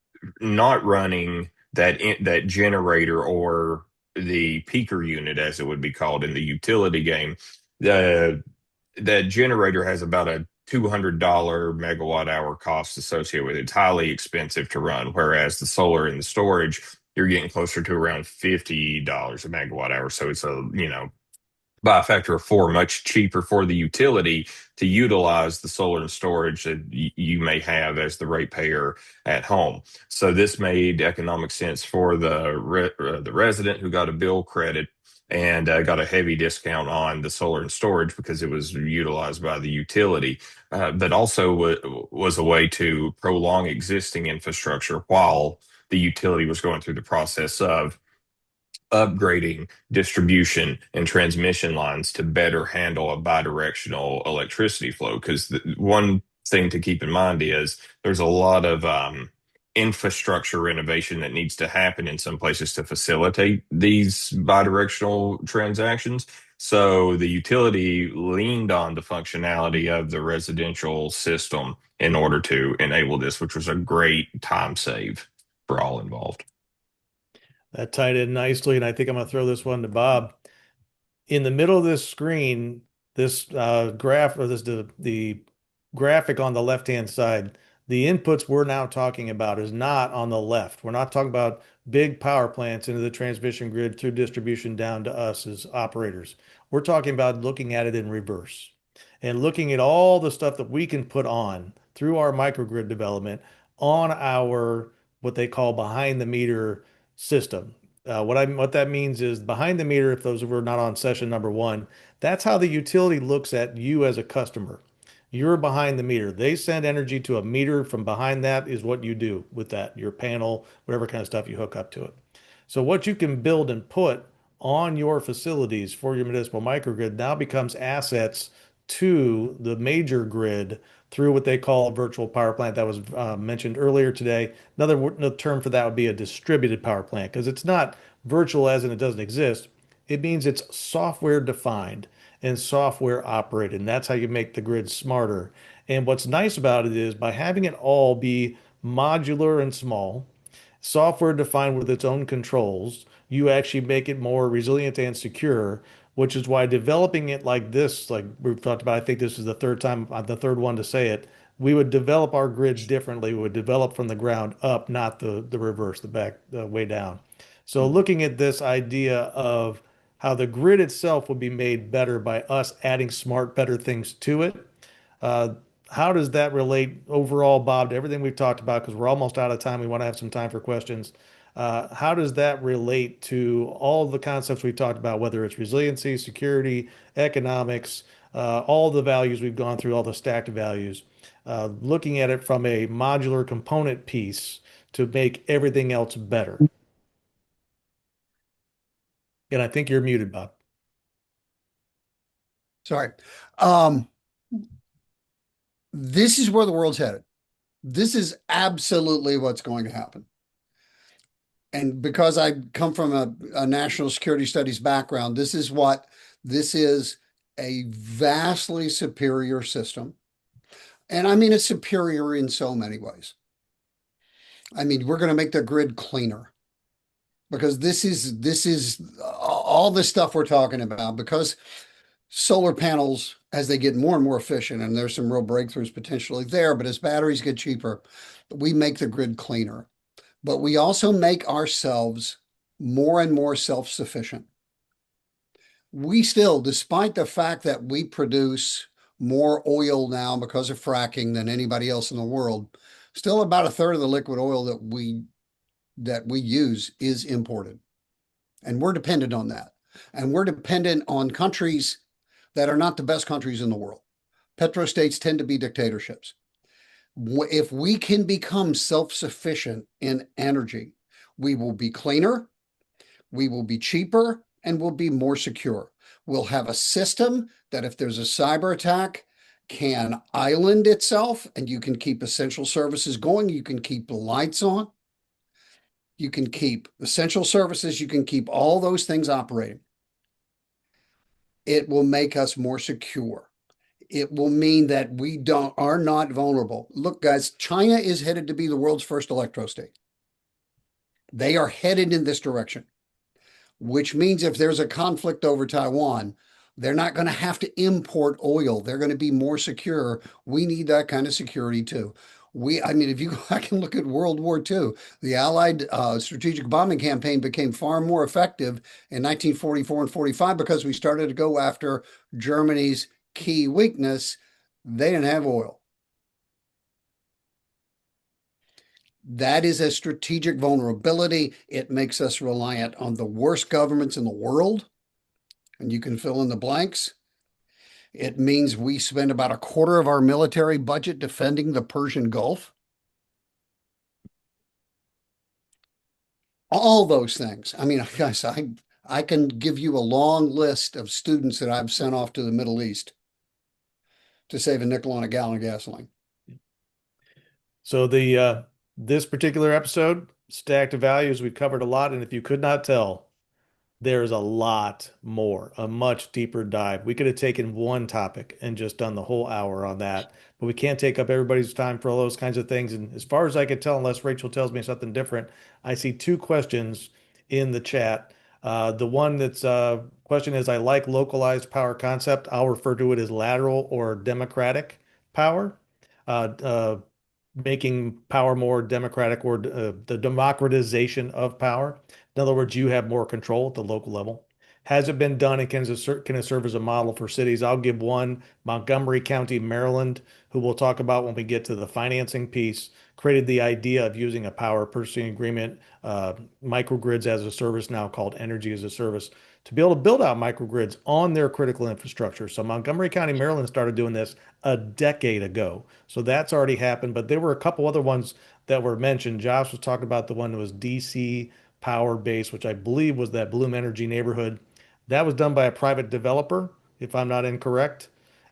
not running that generator or the peaker unit, as it would be called in the utility game, the that generator has about a $200 megawatt hour cost associated with it. It's highly expensive to run, whereas the solar and the storage, you're getting closer to around $50 a megawatt hour. So it's by a factor of four, much cheaper for the utility to utilize the solar and storage that you may have as the ratepayer at home. So this made economic sense for the resident who got a bill credit and got a heavy discount on the solar and storage because it was utilized by the utility, but also was a way to prolong existing infrastructure while the utility was going through the process of upgrading distribution and transmission lines to better handle a bidirectional electricity flow. Because one thing to keep in mind is there's a lot of infrastructure renovation that needs to happen in some places to facilitate these bidirectional transactions. So the utility leaned on the functionality of the residential system in order to enable this, which was a great time save for all involved. That tied in nicely, and I think I'm going to throw this one to Bob. In the middle of this screen, this graph or the graphic on the left-hand side, the inputs we're now talking about is not on the left. We're not talking about big power plants into the transmission grid through distribution down to us as operators. We're talking about looking at it in reverse and looking at all the stuff that we can put on through our microgrid development on our what they call behind the meter system. What that means is behind the meter, if those were not on session number one, that's how the utility looks at you as a customer. You're behind the meter. They send energy to a meter. From behind that is what you do with that, your panel, whatever kind of stuff you hook up to it. So what you can build and put on your facilities for your municipal microgrid now becomes assets to the major grid through what they call a virtual power plant that was mentioned earlier today. Another term for that would be a distributed power plant because it's not virtual as in it doesn't exist. It means it's software defined and software operated. And that's how you make the grid smarter. And what's nice about it is by having it all be modular and small, software defined with its own controls, you actually make it more resilient and secure, which is why developing it like this, like we've talked about, I think this is the third time, the third one to say it, we would develop our grids differently. We would develop from the ground up, not the reverse, the back, the way down. So looking at this idea of how the grid itself would be made better by us adding smart, better things to it. Uh, how does that relate overall, Bob, to everything we've talked about? Because we're almost out of time. We want to have some time for questions. How does that relate to all the concepts we talked about, whether it's resiliency, security, economics, all the values we've gone through, all the stacked values, looking at it from a modular component piece to make everything else better? And I think you're muted, Bob. Sorry. This is where the world's headed. This is absolutely what's going to happen. And because I come from a national security studies background, this is a vastly superior system. And I mean, it's superior in so many ways. I mean, we're going to make the grid cleaner because this is all the stuff we're talking about because solar panels, as they get more and more efficient, and there's some real breakthroughs potentially there, but as batteries get cheaper, we make the grid cleaner. But we also make ourselves more and more self-sufficient. We still, despite the fact that we produce more oil now because of fracking than anybody else in the world, still about a third of the liquid oil that we use is imported. And we're dependent on that. And we're dependent on countries that are not the best countries in the world. Petrostates tend to be dictatorships. If we can become self-sufficient in energy, we will be cleaner, we will be cheaper, and we'll be more secure. We'll have a system that if there's a cyber attack, can island itself and you can keep essential services going. You can keep the lights on. You can keep essential services. You can keep all those things operating. It will make us more secure. It will mean that we are not vulnerable. Look, guys, China is headed to be the world's first electrostate. They are headed in this direction, which means if there's a conflict over Taiwan, they're not going to have to import oil. They're going to be more secure. We need that kind of security too. I mean, if you go back and look at World War II, the Allied strategic bombing campaign became far more effective in 1944 and 45 because we started to go after Germany's key weakness. They didn't have oil. That is a strategic vulnerability. It makes us reliant on the worst governments in the world, and you can fill in the blanks. It means we spend about a quarter of our military budget defending the Persian Gulf. All those things. I mean, guys, I can give you a long list of students that I've sent off to the Middle East to save a nickel on a gallon of gasoline. So the this particular episode, stacked values, we covered a lot, and if you could not tell, there's a lot more, a much deeper dive. We could have taken one topic and just done the whole hour on that, but we can't take up everybody's time for all those kinds of things. And as far as I could tell, unless Rachel tells me something different, I see two questions in the chat. The one that's question is, I like localized power concept. I'll refer to it as lateral or democratic power. Uh, uh, Making power more democratic or the democratization of power. In other words, you have more control at the local level. Has it been done and can it serve as a model for cities? I'll give one, Montgomery County, Maryland, who we'll talk about when we get to the financing piece, created the idea of using a power purchasing agreement, microgrids as a service now called energy as a service, to be able to build out microgrids on their critical infrastructure. So Montgomery County, Maryland started doing this a decade ago. So that's already happened, but there were a couple other ones that were mentioned. Josh was talking about the one that was DC power base, which I believe was that Bloom Energy neighborhood. That was done by a private developer, if I'm not incorrect.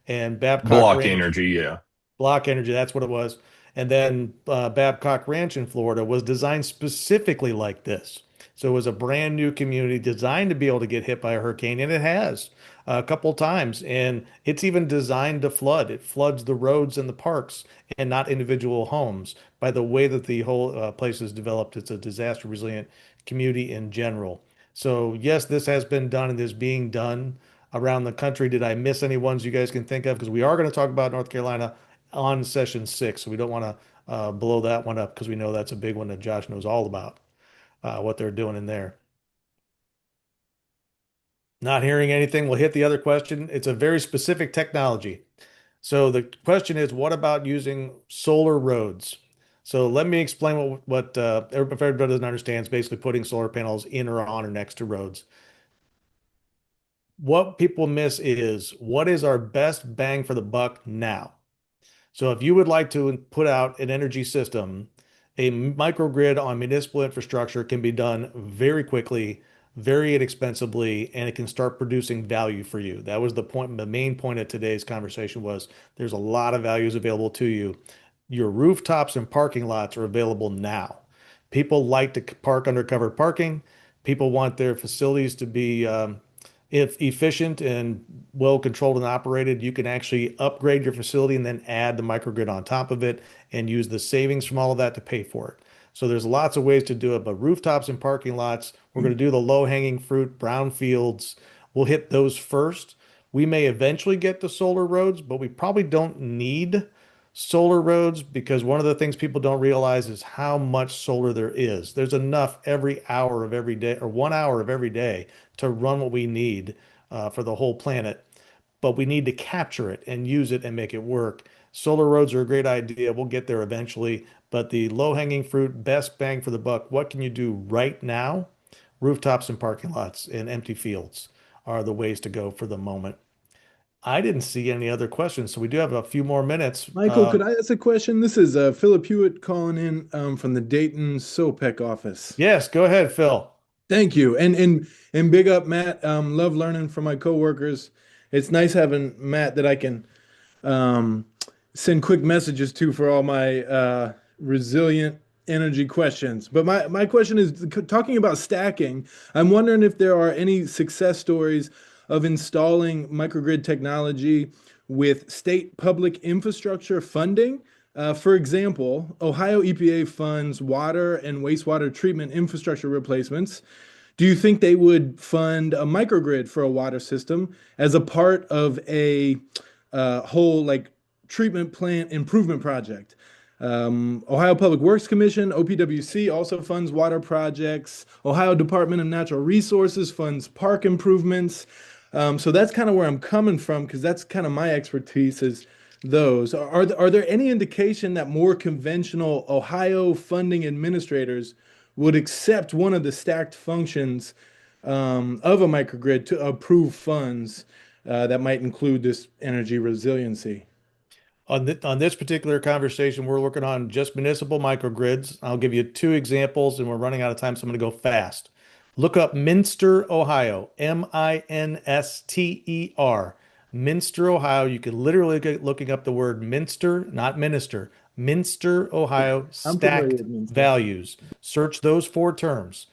And Babcock Block Ranch, energy, yeah. Block Energy, that's what it was. And then Babcock Ranch in Florida was designed specifically like this. So it was a brand new community designed to be able to get hit by a hurricane, and it has a couple times. And it's even designed to flood. It floods the roads and the parks and not individual homes. By the way that the whole place is developed, it's a disaster resilient community in general. So yes, this has been done and is being done around the country. Did I miss any ones you guys can think of? Because we are going to talk about North Carolina on session 6. So we don't want to blow that one up because we know that's a big one that Josh knows all about what they're doing in there. Not hearing anything, we'll hit the other question. It's a very specific technology. So the question is, what about using solar roads? So let me explain what if everybody doesn't understand, it's basically putting solar panels in or on or next to roads. What people miss is what is our best bang for the buck now? So if you would like to put out an energy system, a microgrid on municipal infrastructure can be done very quickly, very inexpensively, and it can start producing value for you. That was the point. The main point of today's conversation was there's a lot of values available to you. Your rooftops and parking lots are available now. People like to park under covered parking. People want their facilities to be if efficient and well controlled and operated. You can actually upgrade your facility and then add the microgrid on top of it and use the savings from all of that to pay for it. So there's lots of ways to do it, but rooftops and parking lots, we're going to do the low-hanging fruit, brown fields. We'll hit those first. We may eventually get to solar roads, but we probably don't need solar roads because one of the things people don't realize is how much solar there is. There's enough every hour of every day or 1 hour of every day to run what we need for the whole planet, but we need to capture it and use it and make it work. Solar roads are a great idea. We'll get there eventually, but the low-hanging fruit, best bang for the buck, what can you do right now? Rooftops and parking lots and empty fields are the ways to go for the moment. I didn't see any other questions, so we do have a few more minutes. Michael, could I ask a question? This is Philip Hewitt calling in from the Dayton SOPEC office. Yes, go ahead, Phil. Thank you. And big up, Matt. Love learning from my coworkers. It's nice having Matt that I can um, send quick messages to for all my resilient energy questions. But my question is talking about stacking. I'm wondering if there are any success stories of installing microgrid technology with state public infrastructure funding. For example, Ohio EPA funds water and wastewater treatment infrastructure replacements. Do you think they would fund a microgrid for a water system as a part of a whole like treatment plant improvement project? Ohio Public Works Commission, OPWC, also funds water projects. Ohio Department of Natural Resources funds park improvements. So that's kind of where I'm coming from because that's kind of my expertise is those. Are there any indication that more conventional Ohio funding administrators would accept one of the stacked functions of a microgrid to approve funds that might include this energy resiliency? On this particular conversation, we're working on just municipal microgrids. I'll give you two examples, and we're running out of time, so I'm going to go fast. Look up Minster, Ohio, Minster. Minster, Ohio. You can literally get looking up the word Minster, not minister. Minster, Ohio, I'm familiar stacked with Minster. values. Search those four terms.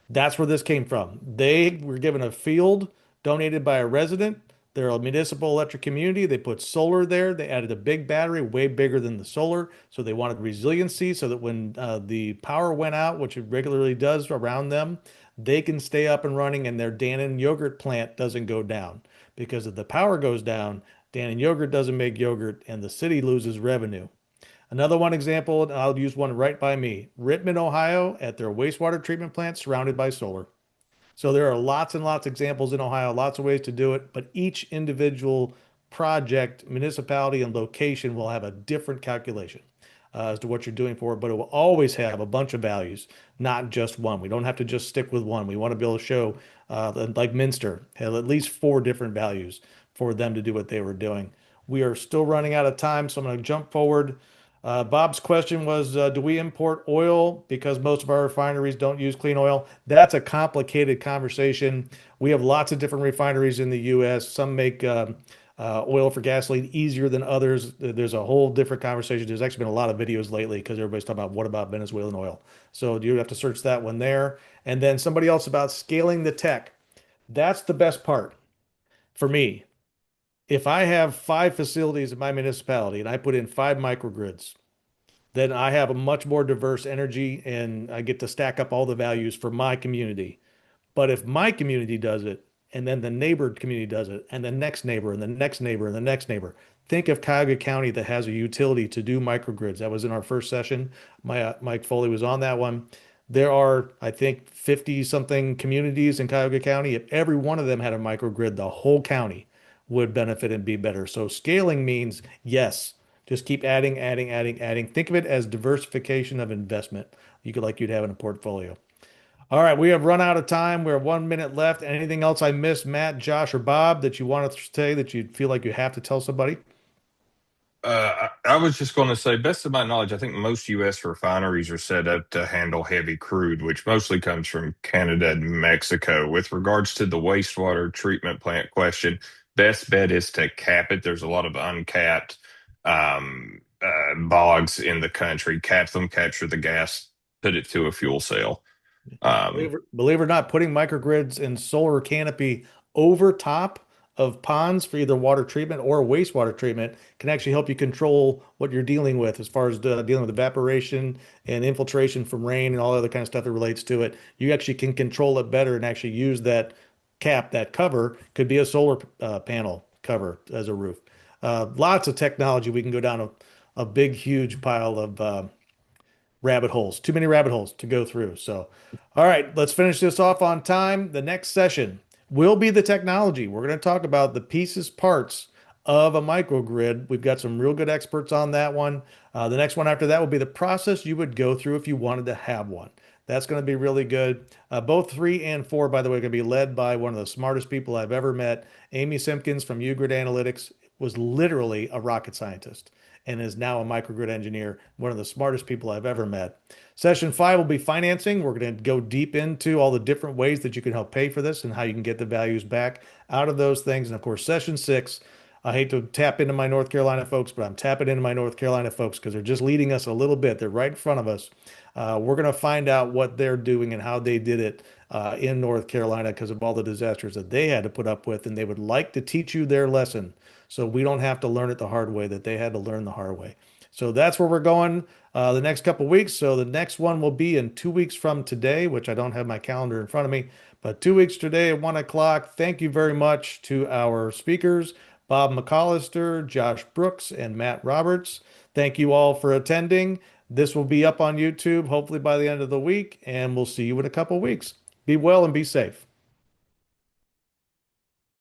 That's where this came from. They were given a field donated by a resident. They're a municipal electric community. They put solar there. They added a big battery, way bigger than the solar. So they wanted resiliency so that when the power went out, which it regularly does around them, they can stay up and running and their Dannon yogurt plant doesn't go down. Because if the power goes down, Dannon yogurt doesn't make yogurt and the city loses revenue. Another one example, and I'll use one right by me. Rittman, Ohio, at their wastewater treatment plant surrounded by solar. So there are lots and lots of examples in Ohio, lots of ways to do it, but each individual project, municipality, and location will have a different calculation as to what you're doing for it, but it will always have a bunch of values, not just one. We don't have to just stick with one. We want to be able to show, like Minster, had at least four different values for them to do what they were doing. We are still running out of time, so I'm going to jump forward. Bob's question was, do we import oil because most of our refineries don't use clean oil? That's a complicated conversation. We have lots of different refineries in the U.S. Some make oil for gasoline easier than others. There's a whole different conversation. There's actually been a lot of videos lately because everybody's talking about what about Venezuelan oil. So you have to search that one there. And then somebody else about scaling the tech. That's the best part for me. If I have 5 facilities in my municipality and I put in 5 microgrids, then I have a much more diverse energy and I get to stack up all the values for my community. But if my community does it, and then the neighbor community does it, and the next neighbor, and the next neighbor, and the next neighbor, think of Cuyahoga County that has a utility to do microgrids. That was in our first session. Mike Foley was on that one. There are, I think, 50 something communities in Cuyahoga County. If every one of them had a microgrid, the whole county would benefit and be better. So scaling means yes, just keep adding, adding, adding, adding. Think of it as diversification of investment. You'd have in a portfolio. All right, we have run out of time. We have 1 minute left. Anything else I missed, Matt, Josh, or Bob, that you want to say that you feel like you have to tell somebody? I was just going to say, best of my knowledge, I think most U.S. refineries are set up to handle heavy crude, which mostly comes from Canada and Mexico. With regards to the wastewater treatment plant question, best bet is to cap it. There's a lot of uncapped bogs in the country. Cap them, capture the gas, put it to a fuel cell. Believe it or not, putting microgrids and solar canopy over top of ponds for either water treatment or wastewater treatment can actually help you control what you're dealing with as far as dealing with evaporation and infiltration from rain and all other kind of stuff that relates to it. You actually can control it better and actually use that cap, that cover, could be a solar panel cover as a roof. Lots of technology. We can go down a big, huge pile of rabbit holes. Too many rabbit holes to go through. So, all right, let's finish this off on time. The next session will be the technology. We're going to talk about the pieces, parts of a microgrid. We've got some real good experts on that one. The next one after that will be the process you would go through if you wanted to have one. That's going to be really good. Both 3 and 4, by the way, are going to be led by one of the smartest people I've ever met. Amy Simpkins from Ugrid Analytics was literally a rocket scientist and is now a microgrid engineer, one of the smartest people I've ever met. Session 5 will be financing. We're going to go deep into all the different ways that you can help pay for this and how you can get the values back out of those things. And of course, session 6, I hate to tap into my North Carolina folks, but I'm tapping into my North Carolina folks because they're just leading us a little bit. They're right in front of us. We're going to find out what they're doing and how they did it in North Carolina because of all the disasters that they had to put up with. And they would like to teach you their lesson so we don't have to learn it the hard way that they had to learn the hard way. So that's where we're going the next couple weeks. So the next one will be in 2 weeks from today, which I don't have my calendar in front of me, but 2 weeks today at 1 o'clock. Thank you very much to our speakers, Bob McCollister, Josh Brooks, and Matt Roberts. Thank you all for attending. This will be up on YouTube hopefully by the end of the week, and we'll see you in a couple weeks. Be well and be safe.